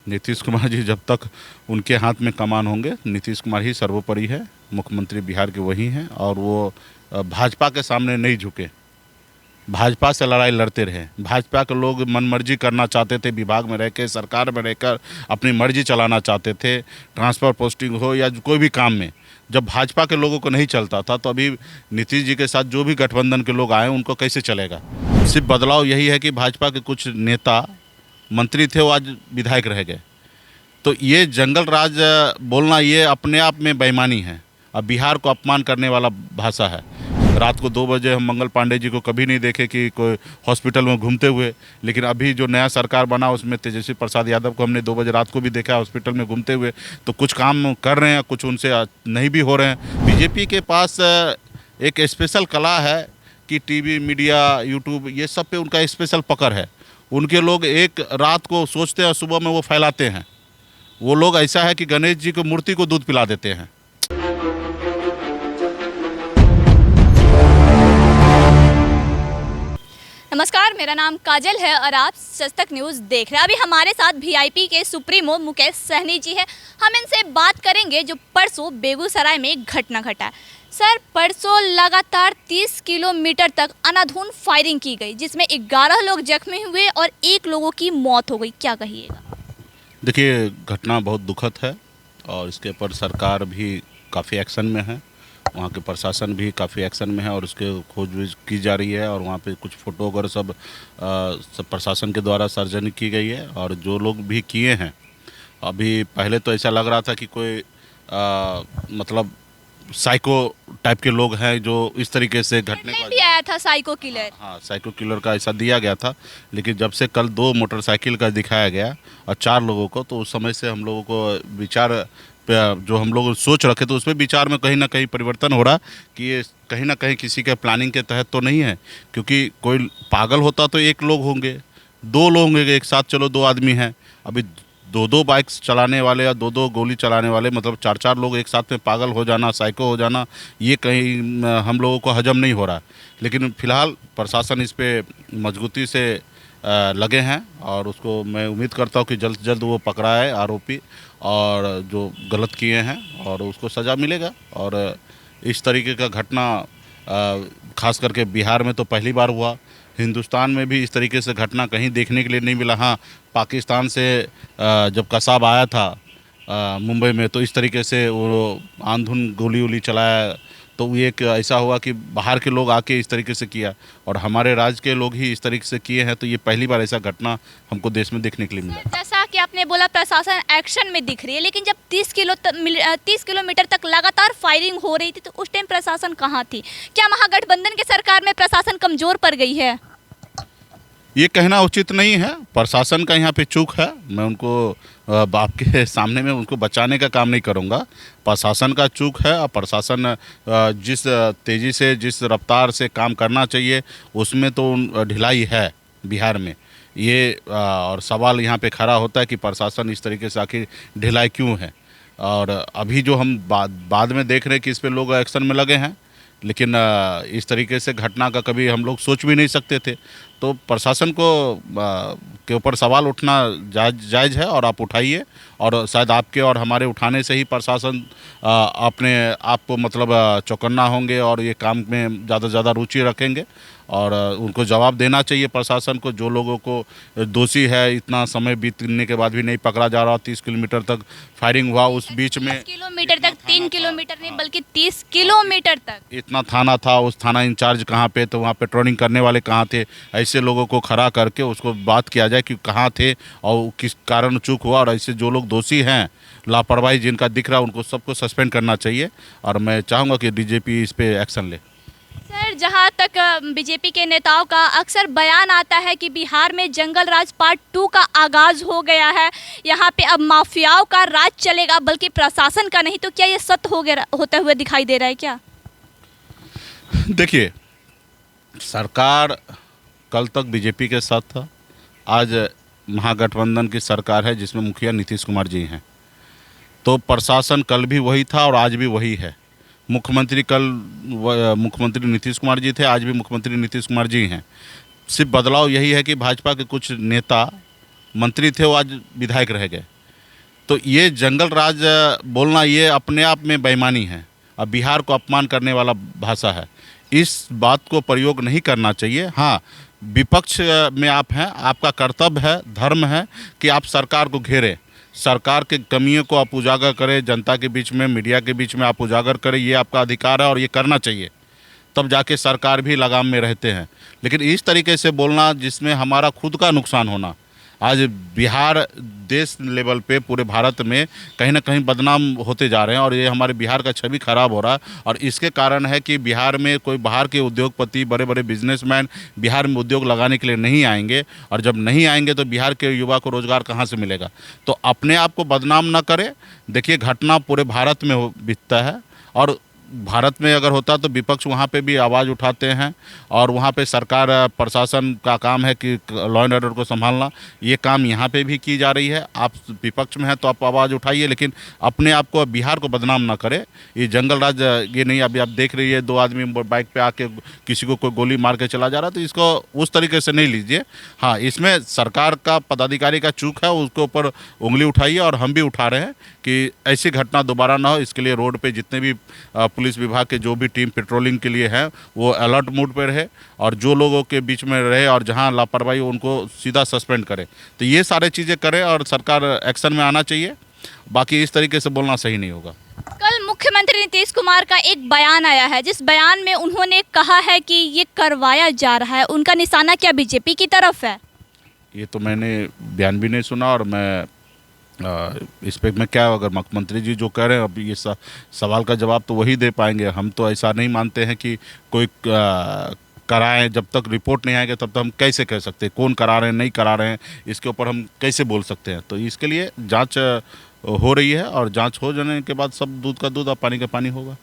नीतीश कुमार जी जब तक उनके हाथ में कमान होंगे, नीतीश कुमार ही सर्वोपरि है। मुख्यमंत्री बिहार के वही हैं और वो भाजपा के सामने नहीं झुके, भाजपा से लड़ाई लड़ते रहे। भाजपा के लोग मनमर्जी करना चाहते थे, विभाग में रह के सरकार में रहकर अपनी मर्जी चलाना चाहते थे, ट्रांसफ़र पोस्टिंग हो या कोई भी काम में। जब भाजपा के लोगों को नहीं चलता था तो अभी नीतीश जी के साथ जो भी गठबंधन के लोग आए उनको कैसे चलेगा। सिर्फ बदलाव यही है कि भाजपा के कुछ नेता मंत्री थे वो आज विधायक रह गए। तो ये जंगल राज बोलना ये अपने आप में बेईमानी है और बिहार को अपमान करने वाला भाषा है। रात को 2 बजे हम मंगल पांडे जी को कभी नहीं देखे कि कोई हॉस्पिटल में घूमते हुए, लेकिन अभी जो नया सरकार बना उसमें तेजस्वी प्रसाद यादव को हमने 2 बजे रात को भी देखा हॉस्पिटल में घूमते हुए। तो कुछ काम कर रहे हैं, कुछ उनसे नहीं भी हो रहे हैं। बीजेपी के पास एक स्पेशल कला है कि टीवी, मीडिया, यूट्यूब ये सब पे उनका स्पेशल पकड़ है। उनके लोग एक रात को सोचते हैं, सुबह में वो फैलाते हैं। वो लोग ऐसा है कि गणेश जी को मूर्ति को दूध पिला देते हैं। नमस्कार, मेरा नाम काजल है और आप सच तक न्यूज़ देख रहे हैं। अभी हमारे साथ वीआईपी के सुप्रीमो मुकेश सहनी जी हैं। हम इनसे बात करेंगे जो परसों बेगूसराय में एक घटना घटा है। सर, परसों लगातार 30 किलोमीटर तक अंधाधुंध फायरिंग की गई जिसमें 11 लोग जख्मी हुए और 1 लोगों की मौत हो गई। क्या कहिएगा? देखिए, घटना बहुत दुखद है और इसके ऊपर सरकार भी काफ़ी एक्शन में है, वहाँ के प्रशासन भी काफ़ी एक्शन में है और उसके खोज की जा रही है। और वहाँ पे कुछ फ़ोटो वगैरह सब प्रशासन के द्वारा सर्जनी की गई है। और जो लोग भी किए हैं, अभी पहले तो ऐसा लग रहा था कि कोई मतलब साइको टाइप के लोग हैं जो इस तरीके से घटने में भी आया था साइको किलर। हाँ, साइको किलर का ऐसा दिया गया था। लेकिन जब से कल 2 मोटरसाइकिल का दिखाया गया और 4 लोगों को, तो उस समय से हम लोगों को विचार जो हम लोग सोच रखे थे उसमें विचार में कहीं ना कहीं परिवर्तन हो रहा कि ये कहीं ना कहीं किसी के प्लानिंग के तहत तो नहीं है। क्योंकि कोई पागल होता तो 1 लोग होंगे, 2 लोग होंगे एक साथ, चलो 2 आदमी हैं। अभी 2-2 बाइक्स चलाने वाले या 2-2 गोली चलाने वाले, मतलब 4-4 लोग एक साथ में पागल हो जाना, साइको हो जाना, ये कहीं हम लोगों को हजम नहीं हो रहा। लेकिन फ़िलहाल प्रशासन इस पे मजबूती से लगे हैं और उसको मैं उम्मीद करता हूँ कि जल्द से जल्द वो पकड़ा है आरोपी और जो गलत किए हैं और उसको सज़ा मिलेगा। और इस तरीके का घटना खास करके बिहार में तो पहली बार हुआ। हिंदुस्तान में भी इस तरीके से घटना कहीं देखने के लिए नहीं मिला। हाँ, पाकिस्तान से जब कसाब आया था मुंबई में, तो इस तरीके से वो आंधुन गोली वोली चलाया, तो ये एक ऐसा हुआ कि बाहर के लोग आके इस तरीके से किया और हमारे राज्य के लोग ही इस तरीके से किए हैं। तो ये पहली बार ऐसा घटना हमको देश में देखने के लिए मिला। जैसा कि आपने बोला प्रशासन एक्शन में दिख रही है, लेकिन जब 30 किलोमीटर तक लगातार फायरिंग हो रही थी तो उस टाइम प्रशासन कहाँ थी? क्या महागठबंधन की सरकार में प्रशासन कमजोर पड़ गई है? ये कहना उचित नहीं है। प्रशासन का यहाँ पे चूक है। मैं उनको आपके सामने में उनको बचाने का काम नहीं करूँगा। प्रशासन का चूक है और प्रशासन जिस तेज़ी से, जिस रफ्तार से काम करना चाहिए उसमें तो ढिलाई है बिहार में। ये और सवाल यहाँ पे खड़ा होता है कि प्रशासन इस तरीके से आखिर ढिलाई क्यों है। और अभी जो हम बाद में देख रहे हैं कि इस पे लोग एक्शन में लगे हैं, लेकिन इस तरीके से घटना का कभी हम लोग सोच भी नहीं सकते थे। तो प्रशासन को के ऊपर सवाल उठना जायज़ है और आप उठाइए। और शायद आपके और हमारे उठाने से ही प्रशासन अपने आप को मतलब चौकन्ना होंगे और ये काम में ज़्यादा से ज़्यादा रुचि रखेंगे। और उनको जवाब देना चाहिए प्रशासन को। जो लोगों को दोषी है, इतना समय बीतने के बाद भी नहीं पकड़ा जा रहा। 30 किलोमीटर तक फायरिंग हुआ, उस बीच में 30 किलोमीटर तक, 3 किलोमीटर नहीं बल्कि 30 किलोमीटर तक इतना थाना था। उस थाना इंचार्ज कहाँ पे, तो वहाँ पेट्रोलिंग करने वाले कहाँ थे? ऐसे लोगों को खड़ा करके उसको बात किया जाए कि कहाँ थे और किस कारण चूक हुआ। और ऐसे जो लोग दोषी हैं, लापरवाही जिनका दिख रहा है, उनको सबको सस्पेंड करना चाहिए। और मैं चाहूँगा कि डीजीपी इस पे एक्शन ले। सर, जहाँ तक बीजेपी के नेताओं का अक्सर बयान आता है कि बिहार में जंगल राज पार्ट 2 का आगाज हो गया है, यहाँ पे अब माफियाओं का राज चलेगा बल्कि प्रशासन का नहीं, तो क्या ये सत्य होते हुए दिखाई दे रहा है क्या? देखिए, सरकार कल तक बीजेपी के साथ था, आज महागठबंधन की सरकार है जिसमें मुखिया नीतीश कुमार जी हैं। तो प्रशासन कल भी वही था और आज भी वही है। मुख्यमंत्री नीतीश कुमार जी थे, आज भी मुख्यमंत्री नीतीश कुमार जी हैं। सिर्फ बदलाव यही है कि भाजपा के कुछ नेता मंत्री थे वो आज विधायक रह गए। तो ये जंगल राज बोलना ये अपने आप में बेईमानी है और बिहार को अपमान करने वाला भाषा है। इस बात को प्रयोग नहीं करना चाहिए। हाँ, विपक्ष में आप हैं, आपका कर्तव्य है, धर्म है कि आप सरकार को घेरें, सरकार के कमियों को आप उजागर करें, जनता के बीच में, मीडिया के बीच में आप उजागर करें, ये आपका अधिकार है और ये करना चाहिए, तब जाके सरकार भी लगाम में रहते हैं। लेकिन इस तरीके से बोलना जिसमें हमारा खुद का नुकसान होना, आज बिहार देश लेवल पे पूरे भारत में कहीं ना कहीं बदनाम होते जा रहे हैं और ये हमारे बिहार का छवि खराब हो रहा है। और इसके कारण है कि बिहार में कोई बाहर के उद्योगपति, बड़े बड़े बिजनेसमैन बिहार में उद्योग लगाने के लिए नहीं आएंगे, और जब नहीं आएंगे तो बिहार के युवा को रोज़गार कहाँ से मिलेगा। तो अपने आप को बदनाम ना करें। देखिए, घटना पूरे भारत में बीतता है और भारत में अगर होता तो विपक्ष वहाँ पे भी आवाज़ उठाते हैं और वहाँ पे सरकार प्रशासन का काम है कि लॉ एंड ऑर्डर को संभालना। ये काम यहाँ पे भी की जा रही है। आप विपक्ष में हैं तो आप आवाज़ उठाइए, लेकिन अपने आप को, बिहार को बदनाम ना करें। ये जंगल राज ये नहीं। अभी आप देख रही है, 2 आदमी बाइक पे आके किसी को कोई गोली मार के चला जा रहा है, तो इसको उस तरीके से नहीं लीजिए। हाँ, इसमें सरकार का पदाधिकारी का चूक है, उसके ऊपर उंगली उठाइए और हम भी उठा रहे हैं कि ऐसी घटना दोबारा ना हो। इसके लिए रोड पे जितने भी पुलिस विभाग के जो भी टीम पेट्रोलिंग के लिए है वो अलर्ट मोड पे रहे और जो लोगों के बीच में रहे और जहां लापरवाही उनको सीधा सस्पेंड करे। तो ये सारे चीज़ें करें और सरकार एक्शन में आना चाहिए। बाकी इस तरीके से बोलना सही नहीं होगा। कल मुख्यमंत्री नीतीश कुमार का एक बयान आया है, जिस बयान में उन्होंने कहा है कि ये करवाया जा रहा है। उनका निशाना क्या बीजेपी की तरफ है? ये तो मैंने बयान भी नहीं सुना और मैं इस पर मैं क्या, अगर मुख्यमंत्री जी जो कह रहे हैं, अब ये सवाल का जवाब तो वही दे पाएंगे। हम तो ऐसा नहीं मानते हैं कि कोई कराएं। जब तक रिपोर्ट नहीं आएगा तब तक हम कैसे कह सकते हैं कौन करा रहे हैं, नहीं करा रहे हैं, इसके ऊपर हम कैसे बोल सकते हैं। तो इसके लिए जांच हो रही है और जांच हो जाने के बाद सब दूध का दूध और पानी का पानी होगा।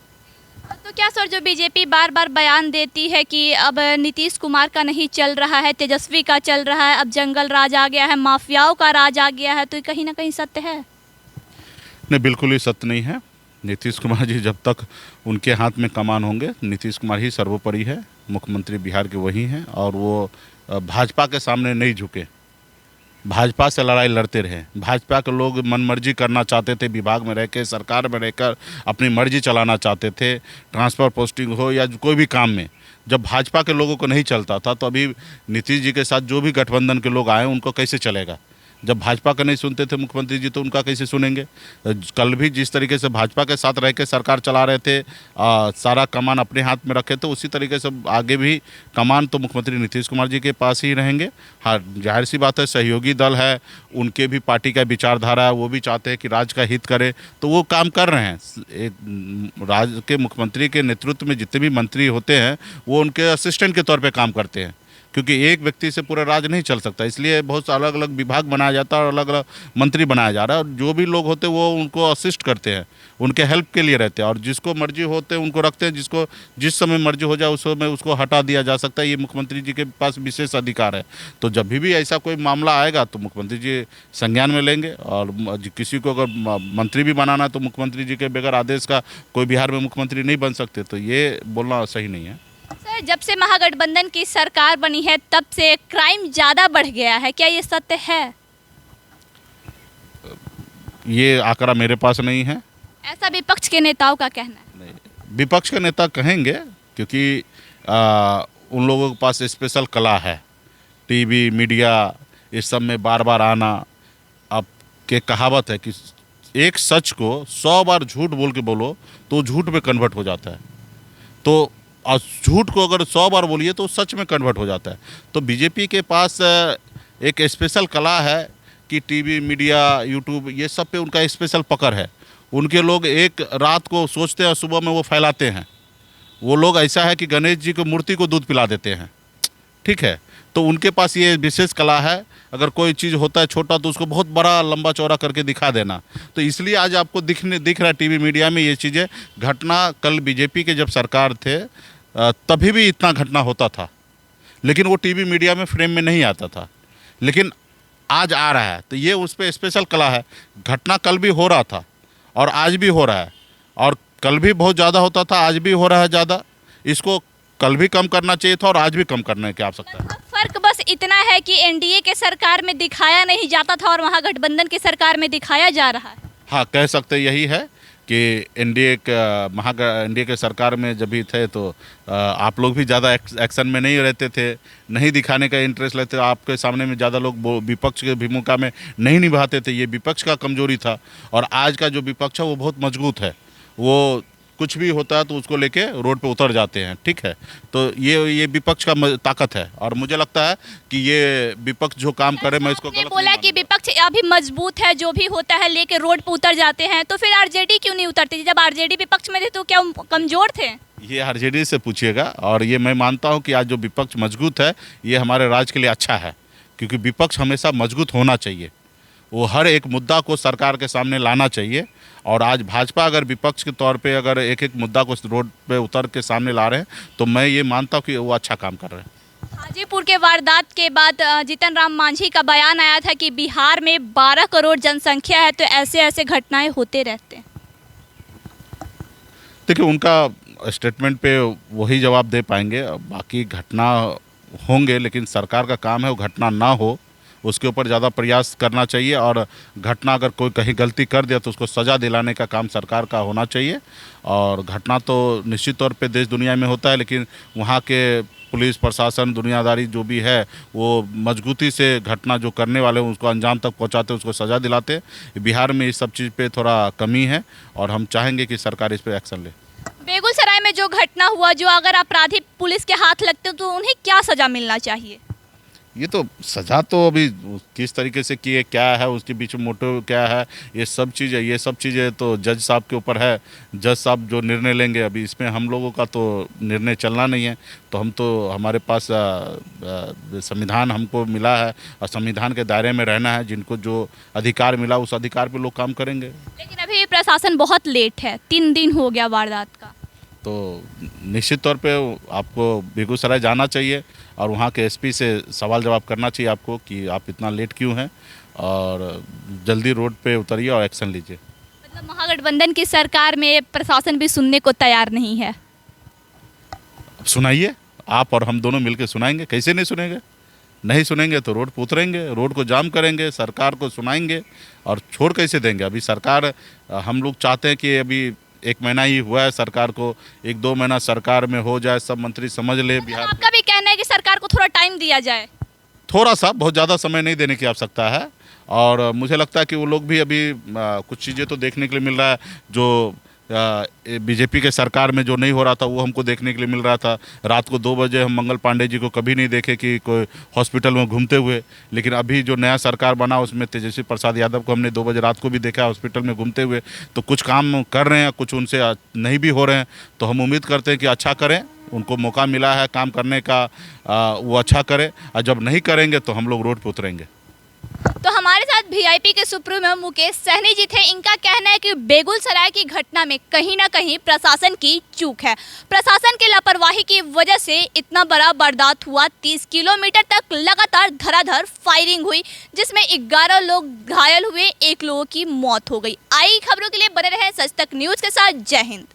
तो क्या सर, जो बीजेपी बार बार बयान देती है कि अब नीतीश कुमार का नहीं चल रहा है, तेजस्वी का चल रहा है, अब जंगल राज आ गया है, माफियाओं का राज आ गया है, तो कहीं ना कहीं सत्य है? नहीं, बिल्कुल ही सत्य नहीं है। नीतीश कुमार जी जब तक उनके हाथ में कमान होंगे, नीतीश कुमार ही सर्वोपरि है। मुख्यमंत्री बिहार के वही हैं और वो भाजपा के सामने नहीं झुके, भाजपा से लड़ाई लड़ते रहे। भाजपा के लोग मनमर्जी करना चाहते थे, विभाग में रह के, सरकार में रहकर अपनी मर्जी चलाना चाहते थे, ट्रांसफ़र पोस्टिंग हो या कोई भी काम में। जब भाजपा के लोगों को नहीं चलता था तो अभी नीतीश जी के साथ जो भी गठबंधन के लोग आए उनको कैसे चलेगा। जब भाजपा का नहीं सुनते थे मुख्यमंत्री जी तो उनका कैसे सुनेंगे। कल भी जिस तरीके से भाजपा के साथ रह के सरकार चला रहे थे, सारा कमान अपने हाथ में रखे, तो उसी तरीके से आगे भी कमान तो मुख्यमंत्री नीतीश कुमार जी के पास ही रहेंगे। हाँ, जाहिर सी बात है, सहयोगी दल है, उनके भी पार्टी का विचारधारा है, वो भी चाहते हैं कि राज्य का हित करे, तो वो काम कर रहे हैं। एक राज्य के मुख्यमंत्री के नेतृत्व में जितने भी मंत्री होते हैं वो उनके असिस्टेंट के तौर पर काम करते हैं, क्योंकि एक व्यक्ति से पूरा राज्य नहीं चल सकता। इसलिए बहुत अलग अलग विभाग बनाया जाता है और अलग अलग मंत्री बनाया जा रहा है, और जो भी लोग होते हैं वो उनको असिस्ट करते हैं, उनके हेल्प के लिए रहते हैं, और जिसको मर्जी होते हैं उनको रखते हैं, जिसको जिस समय मर्जी हो जाए उस समय उसको हटा दिया जा सकता है। ये मुख्यमंत्री जी के पास विशेष अधिकार है। तो जब भी ऐसा कोई मामला आएगा तो मुख्यमंत्री जी संज्ञान में लेंगे, और किसी को अगर मंत्री भी बनाना है तो मुख्यमंत्री जी के बगैर आदेश का कोई बिहार में मुख्यमंत्री नहीं बन सकते। तो ये बोलना सही नहीं है। सर, जब से महागठबंधन की सरकार बनी है तब से क्राइम ज़्यादा बढ़ गया है, क्या ये सत्य है? ये आंकड़ा मेरे पास नहीं है। ऐसा विपक्ष के नेताओं का कहना है। नहीं, विपक्ष के नेता कहेंगे क्योंकि उन लोगों के पास स्पेशल कला है, टीवी मीडिया इस सब में बार बार आना। अब के कहावत है कि एक सच को 100 बार झूठ बोल के बोलो तो झूठ में कन्वर्ट हो जाता है, तो और झूठ को अगर 100 बार बोलिए तो सच में कन्वर्ट हो जाता है। तो बीजेपी के पास एक स्पेशल कला है कि टीवी मीडिया यूट्यूब ये सब पे उनका स्पेशल पकड़ है। उनके लोग एक रात को सोचते हैं और सुबह में वो फैलाते हैं। वो लोग ऐसा है कि गणेश जी को मूर्ति को दूध पिला देते हैं, ठीक है। तो उनके पास ये विशेष कला है, अगर कोई चीज़ होता है छोटा तो उसको बहुत बड़ा लंबा चौड़ा करके दिखा देना। तो इसलिए आज आपको दिख रहा है टीवी मीडिया में ये चीज़ें। घटना कल बीजेपी के जब सरकार थे तभी भी इतना घटना होता था, लेकिन वो टीवी मीडिया में फ्रेम में नहीं आता था, लेकिन आज आ रहा है। तो ये उस पर स्पेशल कला है। घटना कल भी हो रहा था और आज भी हो रहा है, और कल भी बहुत ज़्यादा होता था, आज भी हो रहा है ज़्यादा। इसको कल भी कम करना चाहिए था और आज भी कम करने की आवश्यकता है। फर्क बस इतना है कि एनडीए के सरकार में दिखाया नहीं जाता था और वहाँ गठबंधन की सरकार में दिखाया जा रहा है। हाँ, कह सकते यही है कि एनडीए के सरकार में जब भी थे तो आप लोग भी ज़्यादा एक्शन में नहीं रहते थे, नहीं दिखाने का इंटरेस्ट लेते, आपके सामने में ज़्यादा लोग विपक्ष के भूमिका में नहीं निभाते थे। ये विपक्ष का कमजोरी था। और आज का जो विपक्ष है वो बहुत मजबूत है, वो कुछ भी होता है तो उसको लेके रोड पे उतर जाते हैं। ठीक है, तो ये विपक्ष का ताकत है और मुझे लगता है कि ये विपक्ष जो काम करे मैं इसको आपने गलत बोला नहीं कि विपक्ष अभी मजबूत है, जो भी होता है लेके रोड पे उतर जाते हैं, तो फिर आरजेडी क्यों नहीं उतरती? जब आरजेडी विपक्ष में थे तो क्या कमजोर थे? ये आरजेडी से पूछिएगा। और ये मैं मानता हूँ कि आज जो विपक्ष मजबूत है ये हमारे राज्य के लिए अच्छा है, क्योंकि विपक्ष हमेशा मजबूत होना चाहिए। वो हर एक मुद्दा को सरकार के सामने लाना चाहिए। और आज भाजपा अगर विपक्ष के तौर पे अगर एक एक मुद्दा को रोड पे उतर के सामने ला रहे हैं तो मैं ये मानता हूँ कि वो अच्छा काम कर रहे हैं। हाजीपुर के वारदात के बाद जीतन राम मांझी का बयान आया था कि बिहार में 12 करोड़ जनसंख्या है तो ऐसे ऐसे घटनाएं होते रहते हैं। देखिए, उनका स्टेटमेंट पे वही जवाब दे पाएंगे। बाकी घटना होंगे, लेकिन सरकार का काम है वो घटना ना हो उसके ऊपर ज़्यादा प्रयास करना चाहिए। और घटना अगर कोई कहीं गलती कर दिया तो उसको सज़ा दिलाने का काम सरकार का होना चाहिए। और घटना तो निश्चित तौर पे देश दुनिया में होता है, लेकिन वहाँ के पुलिस प्रशासन दुनियादारी जो भी है वो मजबूती से घटना जो करने वाले हैं उसको अंजाम तक पहुँचाते, उसको सज़ा दिलाते। बिहार में इस सब चीज़ पे थोड़ा कमी है और हम चाहेंगे कि सरकार इस पर एक्शन ले। बेगूसराय में जो घटना हुआ, जो अगर अपराधी पुलिस के हाथ लगते तो उन्हें क्या सजा मिलना चाहिए? ये तो सज़ा तो अभी किस तरीके से की है, क्या है उसके बीच में मोटिव क्या है, ये सब चीज़ें तो जज साहब के ऊपर है। जज साहब जो निर्णय लेंगे, अभी इसमें हम लोगों का तो निर्णय चलना नहीं है। तो हम तो हमारे पास संविधान हमको मिला है और संविधान के दायरे में रहना है। जिनको जो अधिकार मिला उस अधिकार पे लोग काम करेंगे। लेकिन अभी प्रशासन बहुत लेट है, 3 दिन हो गया वारदात का। तो निश्चित तौर पे आपको बेगूसराय जाना चाहिए और वहाँ के एसपी से सवाल जवाब करना चाहिए आपको कि आप इतना लेट क्यों हैं, और जल्दी रोड पे उतरिए और एक्शन लीजिए। मतलब महागठबंधन की सरकार में प्रशासन भी सुनने को तैयार नहीं है। सुनाइए, आप और हम दोनों मिलकर सुनाएंगे। कैसे नहीं सुनेंगे? नहीं सुनेंगे तो रोड पर उतरेंगे, रोड को जाम करेंगे, सरकार को सुनाएंगे और छोड़ कैसे देंगे। अभी सरकार, हम लोग चाहते हैं कि अभी 1 महीना ही हुआ है सरकार को, 1-2 महीना सरकार में हो जाए, सब मंत्री समझ ले। बिहार आपका भी कहना है कि सरकार को थोड़ा टाइम दिया जाए? थोड़ा सा, बहुत ज़्यादा समय नहीं देने की आवश्यकता है। और मुझे लगता है कि वो लोग भी अभी कुछ चीज़ें तो देखने के लिए मिल रहा है जो बीजेपी के सरकार में जो नहीं हो रहा था वो हमको देखने के लिए मिल रहा था। रात को 2 बजे हम मंगल पांडे जी को कभी नहीं देखे कि कोई हॉस्पिटल में घूमते हुए, लेकिन अभी जो नया सरकार बना उसमें तेजस्वी प्रसाद यादव को हमने 2 बजे रात को भी देखा हॉस्पिटल में घूमते हुए। तो कुछ काम कर रहे हैं, कुछ उनसे नहीं भी हो रहे हैं। तो हम उम्मीद करते हैं कि अच्छा करें, उनको मौका मिला है काम करने का, वो अच्छा करें। और जब नहीं करेंगे तो हम लोग रोड पर उतरेंगे। तो हमारे साथ वीआईपी के सुप्रीमो मुकेश सहनी जी थे। इनका कहना है कि बेगूसराय की घटना में कहीं ना कहीं प्रशासन की चूक है। प्रशासन की लापरवाही की वजह से इतना बड़ा वारदात हुआ। 30 किलोमीटर तक लगातार धराधर फायरिंग हुई, जिसमें 11 लोग घायल हुए, 1 लोगों की मौत हो गई। आई खबरों के लिए बने रहे सच तक न्यूज़ के साथ। जय हिंद।